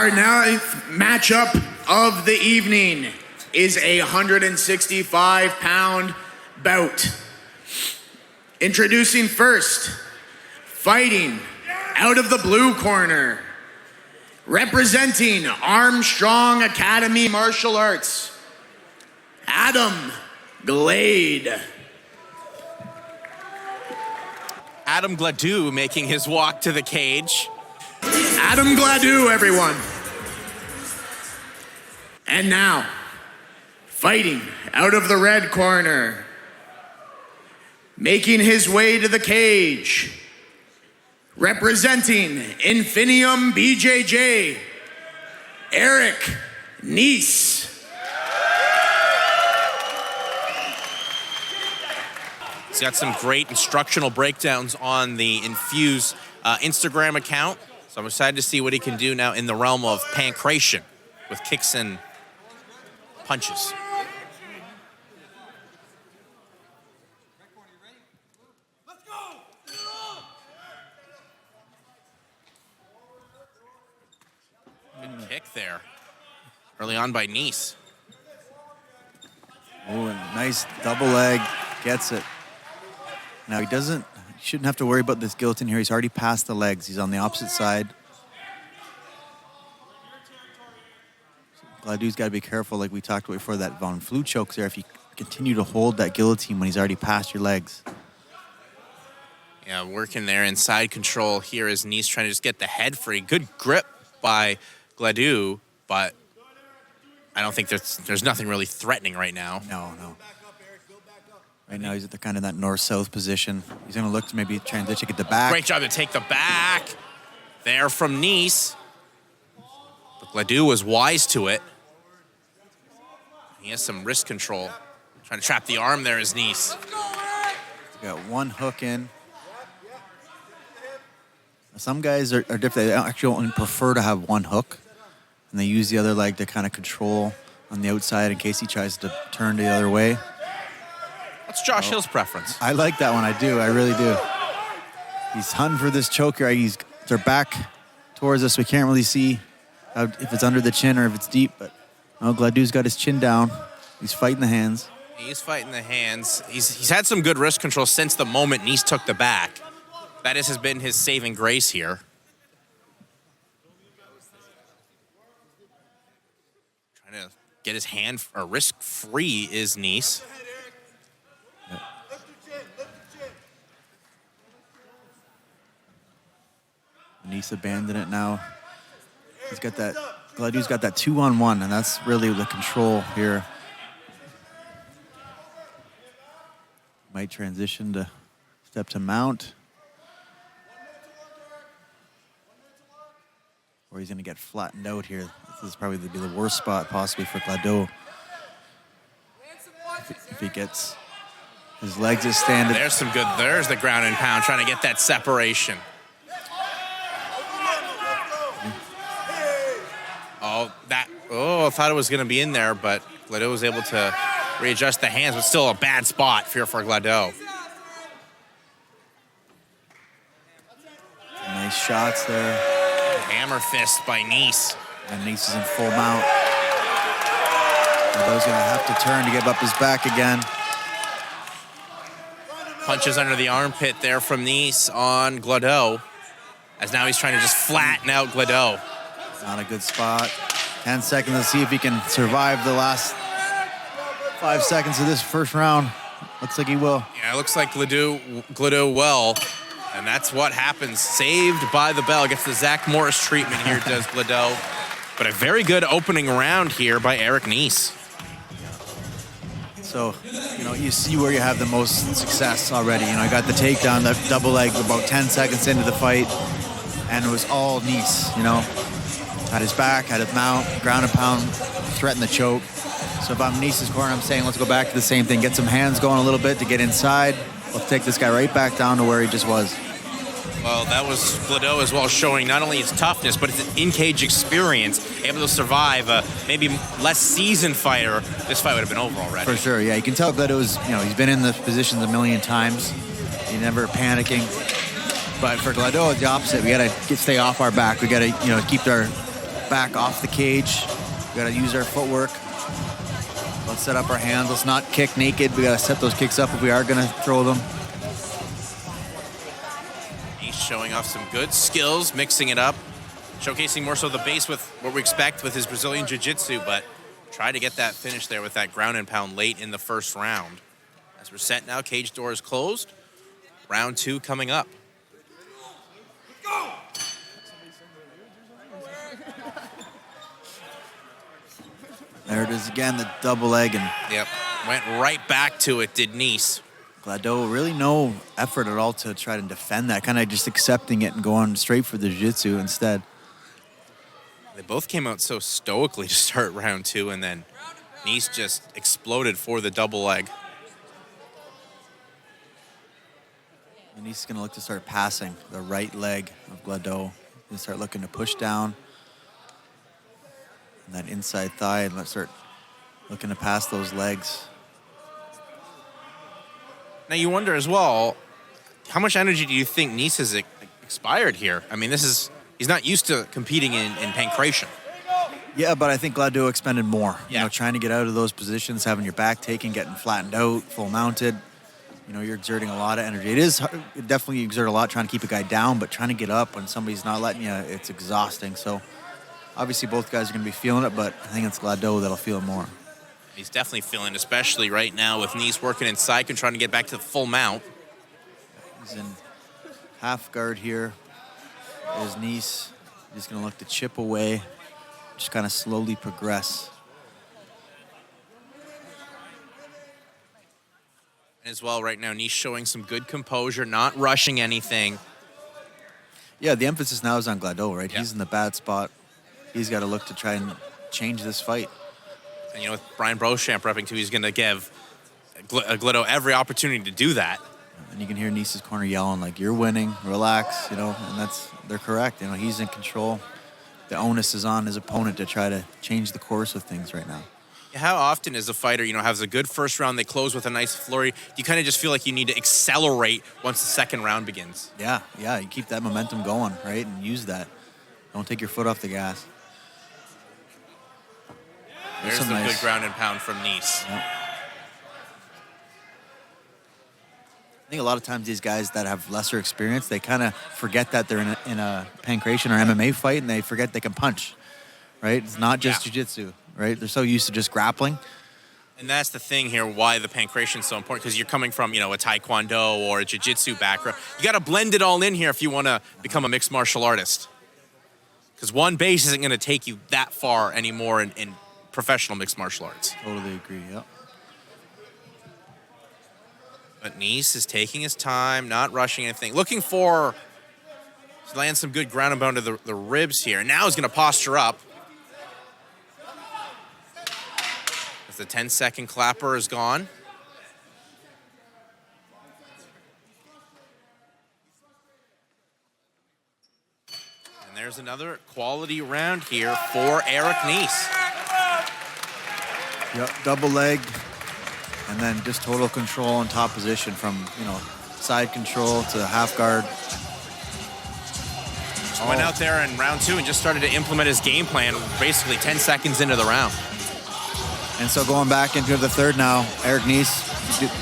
Our ninth matchup of the evening is a 165-pound bout. Introducing first, fighting out of the blue corner, representing Armstrong Academy Martial Arts, Adam Gladue. Adam Gladue making his walk to the cage. Adam Gladue, everyone. And now, fighting out of the red corner, making his way to the cage, representing Infinium BJJ, Eric Nease. He's got some great instructional breakdowns on the Infuse Instagram account. So I'm excited to see what he can do now in the realm of pancration with kicks and punches. Good kick there. Early on by Nease. Oh, and nice double leg. Gets it. Now he shouldn't have to worry about this guillotine here. He's already past the legs. He's on the opposite side. Gladue's got to be careful, like we talked about before, that Von Flue chokes there. If you continue to hold that guillotine when he's already past your legs. Yeah, working there inside control here as Nease trying to just get the head free. Good grip by Gladue, but I don't think there's nothing really threatening right now. No. Right now he's at the kind of that north-south position. He's going to look to maybe transition, get the back. Great job to take the back there from Nease. But Gladue was wise to it. He has some wrist control. Trying to trap the arm there is Nease. He's got one hook in. Some guys are different. They actually only prefer to have one hook, and they use the other leg to kind of control on the outside in case he tries to turn the other way. What's Josh Hill's preference? I like that one. I do. I really do. He's hunting for this choker. They're back towards us. We can't really see if it's under the chin or if it's deep. But Gladue's got his chin down. He's fighting the hands. He's fighting the hands. He's had some good wrist control since the moment Nease took the back. That has been his saving grace here. Trying to get his hand or wrist free is Nease. Yep. Nease abandoned it now. Gladue's got that 2-on-1, and that's really the control here. Might transition to step to mount. Or he's going to get flattened out here. This is probably going to be the worst spot possibly for Gladue. If he gets his legs extended. There's the ground and pound, trying to get that separation. I thought it was going to be in there, but Gladue was able to readjust the hands, but still a bad spot here for Gladue. Nice shots there. Hammer fist by Nease. And Nease is in full mount. Gladue's going to have to turn to give up his back again. Punches under the armpit there from Nease on Gladue, as now he's trying to just flatten out Gladue. Not a good spot. 10 seconds to see if he can survive the last 5 seconds of this first round. Looks like he will. Yeah, it looks like Gladue will. And that's what happens. Saved by the bell. Gets the Zach Morris treatment here, does Gladue. But a very good opening round here by Eric Nease. So, you see where you have the most success already. I got the takedown, the double leg about 10 seconds into the fight. And it was all Nease, Had his back, had his mount, ground and pound, threatened the choke. So if I'm Nease's corner, I'm saying let's go back to the same thing. Get some hands going a little bit to get inside. Let's take this guy right back down to where he just was. Well, that was Gladue as well, showing not only his toughness, but his in-cage experience, able to survive a maybe less seasoned fighter. This fight would have been over already. For sure, yeah. You can tell Gladue's, he's been in the positions a million times. He's never panicking. But for Gladue, it's the opposite. We got to stay off our back. We got to, keep our back off the cage. We got to use our footwork. Let's set up our hands. Let's not kick naked. We got to set those kicks up if we are going to throw them. He's showing off some good skills, mixing it up, showcasing more so the base with what we expect with his Brazilian Jiu-Jitsu, but try to get that finish there with that ground and pound late in the first round. As we're set now, cage door is closed. Round 2 coming up. There it is again, the double leg, and Yep, went right back to it, did Nease. Gladue, really no effort at all to try to defend that, kind of just accepting it and going straight for the jiu-jitsu instead. They both came out so stoically to start round 2, and then Nease just exploded for the double leg. And he's going to look to start passing the right leg of Gladue. He'll start looking to push down and that inside thigh, and let's start looking to pass those legs. Now you wonder as well, how much energy do you think Nease has expired here? I mean, he's not used to competing in pancration. Yeah, but I think Gladue expended more. Yeah. You know, trying to get out of those positions, having your back taken, getting flattened out, full mounted. You know, you're exerting a lot of energy. It is hard, definitely you exert a lot trying to keep a guy down, but trying to get up when somebody's not letting you, it's exhausting. So obviously both guys are going to be feeling it, but I think it's Gladue that'll feel it more. He's definitely feeling, especially right now with Nease working inside and trying to get back to the full mount. He's in half guard here. There's Nease. He's going to look to chip away, just kind of slowly progress. As well, right now, Nease showing some good composure, not rushing anything. Yeah, the emphasis now is on Gladue, right? Yeah. He's in the bad spot. He's got to look to try and change this fight. And, you know, with Brian Beauchamp repping too, he's going to give Gladue every opportunity to do that. And you can hear Nease's corner yelling, like, you're winning, relax, you know, and they're correct. You know, he's in control. The onus is on his opponent to try to change the course of things right now. How often is a fighter, you know, has a good first round, they close with a nice flurry, do you kind of just feel like you need to accelerate once the second round begins? Yeah, you keep that momentum going, right, and use that. Don't take your foot off the gas. There's the good ground and pound from Nease. Yep. I think a lot of times these guys that have lesser experience, they kind of forget that they're in a pancration or MMA fight, and they forget they can punch, right? It's not just jiu-jitsu, right? They're so used to just grappling. And that's the thing here, why the pancration is so important, because you're coming from, you know, a taekwondo or a jiu-jitsu background. You got to blend it all in here if you want to become a mixed martial artist. Because one base isn't going to take you that far anymore in professional mixed martial arts. Totally agree, yep. But Nease is taking his time, not rushing anything, looking for to land some good ground and pound to the ribs here. Now he's going to posture up. As the 10-second clapper is gone. And there's another quality round here for Eric Nease. Yep, double leg, and then just total control and top position from, you know, side control to half guard. Went out there in round 2 and just started to implement his game plan basically 10 seconds into the round. And so going back into the third now, Eric Nease,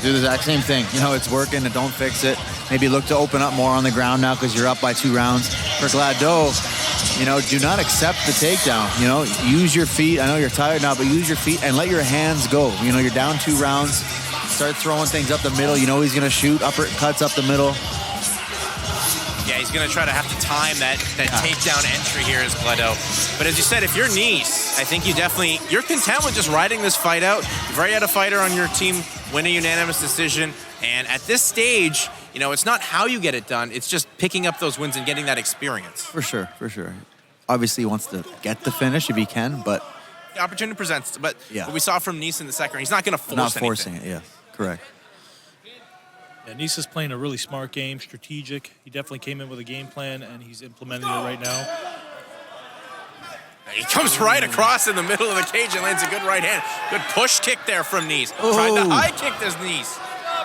do the exact same thing. You know, it's working, and don't fix it. Maybe look to open up more on the ground now because you're up by 2 rounds. For Gladue, you know, do not accept the takedown. You know, use your feet. I know you're tired now, but use your feet and let your hands go. You know, you're down 2 rounds. Start throwing things up the middle. You know he's going to shoot uppercuts up the middle. Yeah, he's going to try to have to time that takedown entry here as Gladue. But as you said, if you're Nease, I think you're content with just riding this fight out. You've already had a fighter on your team win a unanimous decision. And at this stage, you know, it's not how you get it done. It's just picking up those wins and getting that experience. For sure. Obviously he wants to get the finish if he can, but... The opportunity presents. But what we saw from Nease in the second round, he's not going to force anything. Not forcing it, yeah. Correct. Yeah, Nease is playing a really smart game, strategic. He definitely came in with a game plan, and he's implementing it right now. He comes right across in the middle of the cage and lands a good right hand. Good push kick there from Nease. Tried to high kick this Nease.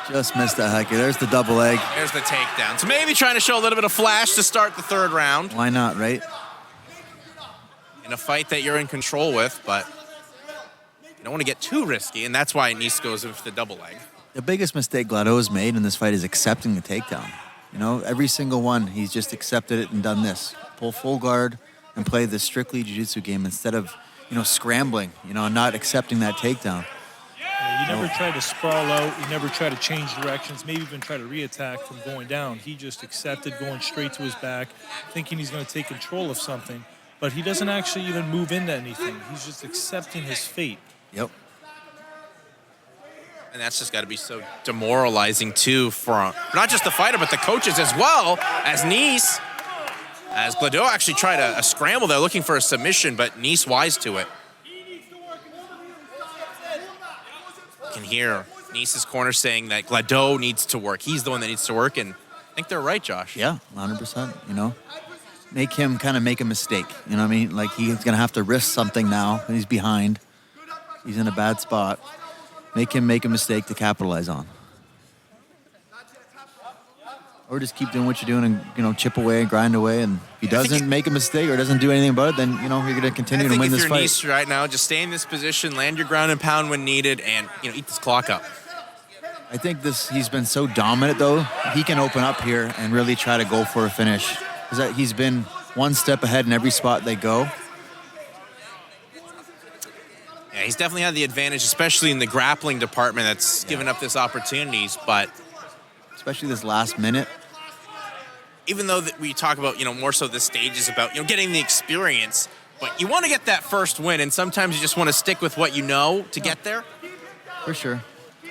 Just missed that high kick. There's the double leg. There's the takedown. So maybe trying to show a little bit of flash to start the third round. Why not, right? And in a fight that you're in control with, but you don't want to get too risky, and that's why Nease goes in for the double leg. The biggest mistake Gladue's made in this fight is accepting the takedown. You know, every single one, he's just accepted it and done this. Pull full guard and play the strictly jiu-jitsu game instead of, scrambling, and not accepting that takedown. Yeah, you never try to sprawl out. You never try to change directions, maybe even try to re-attack from going down. He just accepted going straight to his back, thinking he's going to take control of something, but he doesn't actually even move into anything. He's just accepting his fate. Yep. And that's just got to be so demoralizing, too, for not just the fighter, but the coaches as well, as Nease. As Gladue actually tried a scramble there, looking for a submission, but Nease wise to it. You can hear Nease's corner saying that Gladue needs to work. He's the one that needs to work, and I think they're right, Josh. Yeah, 100%, Make him kind of make a mistake, you know what I mean? Like, he's going to have to risk something now, and he's behind. He's in a bad spot. Make him make a mistake to capitalize on. Or just keep doing what you're doing and, chip away and grind away. And if he doesn't make a mistake or doesn't do anything about it, then, you're going to continue to win this fight. I think if you're Nease right now, just stay in this position, land your ground and pound when needed, and, eat this clock up. I think he's been so dominant, though, he can open up here and really try to go for a finish. Because he's been one step ahead in every spot they go. Yeah, he's definitely had the advantage, especially in the grappling department that's given up this opportunities, but... Especially this last minute. Even though that we talk about, more so this stage is about, getting the experience, but you want to get that first win, and sometimes you just want to stick with what you know to get there. For sure.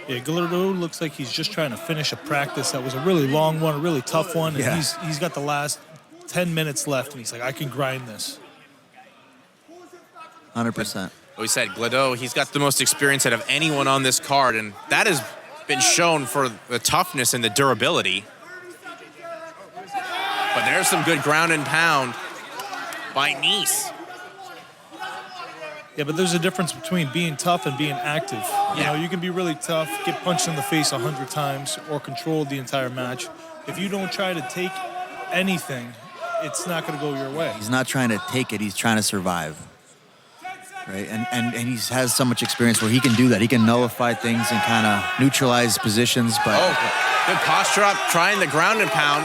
Yeah, Gladue looks like he's just trying to finish a practice that was a really long one, a really tough one, and he's got the last 10 minutes left, and he's like, I can grind this. 100%. We said Gladue, he's got the most experience out of anyone on this card, and that has been shown for the toughness and the durability. But there's some good ground and pound by Nease. Yeah, but there's a difference between being tough and being active. You can be really tough, get punched in the face 100 times, or control the entire match. If you don't try to take anything, it's not going to go your way. He's not trying to take it, he's trying to survive. Right, and he has so much experience where he can do that. He can nullify things and kind of neutralize positions. But good posture up, trying the ground and pound.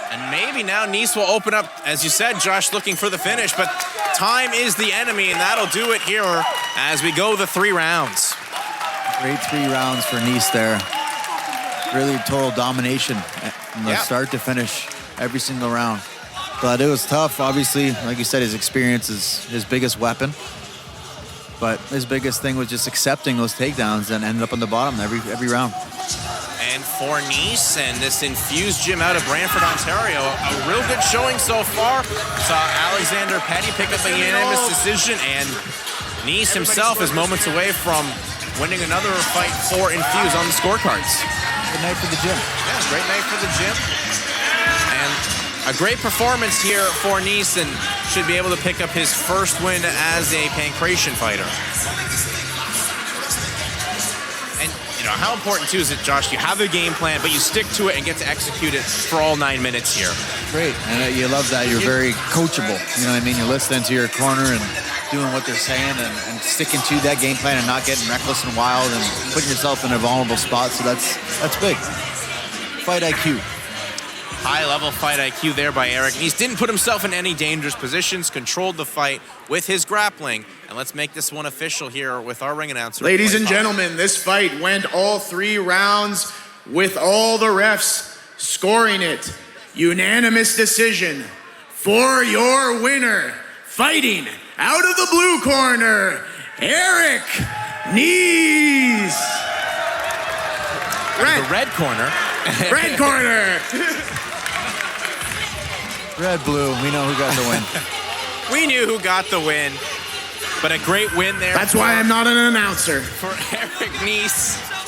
And maybe now Nease will open up, as you said, Josh, looking for the finish. But time is the enemy, and that'll do it here as we go the 3 rounds. Great 3 rounds for Nease there. Really total domination from the start to finish every single round. But it was tough, obviously. Like you said, his experience is his biggest weapon. But his biggest thing was just accepting those takedowns and ended up on the bottom every round. And for Nease and this infused gym out of Brantford, Ontario, a real good showing so far. Saw Alexander Petty pick up a unanimous decision, and Nease himself is moments away from winning another fight for Infuse on the scorecards. Good night for the gym. Yeah, great night for the gym. And a great performance here for Nease, and should be able to pick up his first win as a pancration fighter. And, how important, too, is it, Josh? You have a game plan, but you stick to it and get to execute it for all 9 minutes here. Great. And you love that. You're very coachable. You know what I mean? You're listening to your corner and doing what they're saying and sticking to that game plan and not getting reckless and wild and putting yourself in a vulnerable spot. So that's big. Fight IQ. High-level fight IQ there by Eric Nease. Didn't put himself in any dangerous positions, controlled the fight with his grappling. And let's make this one official here with our ring announcer. Ladies and gentlemen, this fight went all 3 rounds with all the refs scoring it. Unanimous decision for your winner, fighting out of the blue corner, Eric Nease. The red corner. Red corner. Red, blue, we know who got the win. We knew who got the win, but a great win there. That's why I'm not an announcer. For Eric Nease.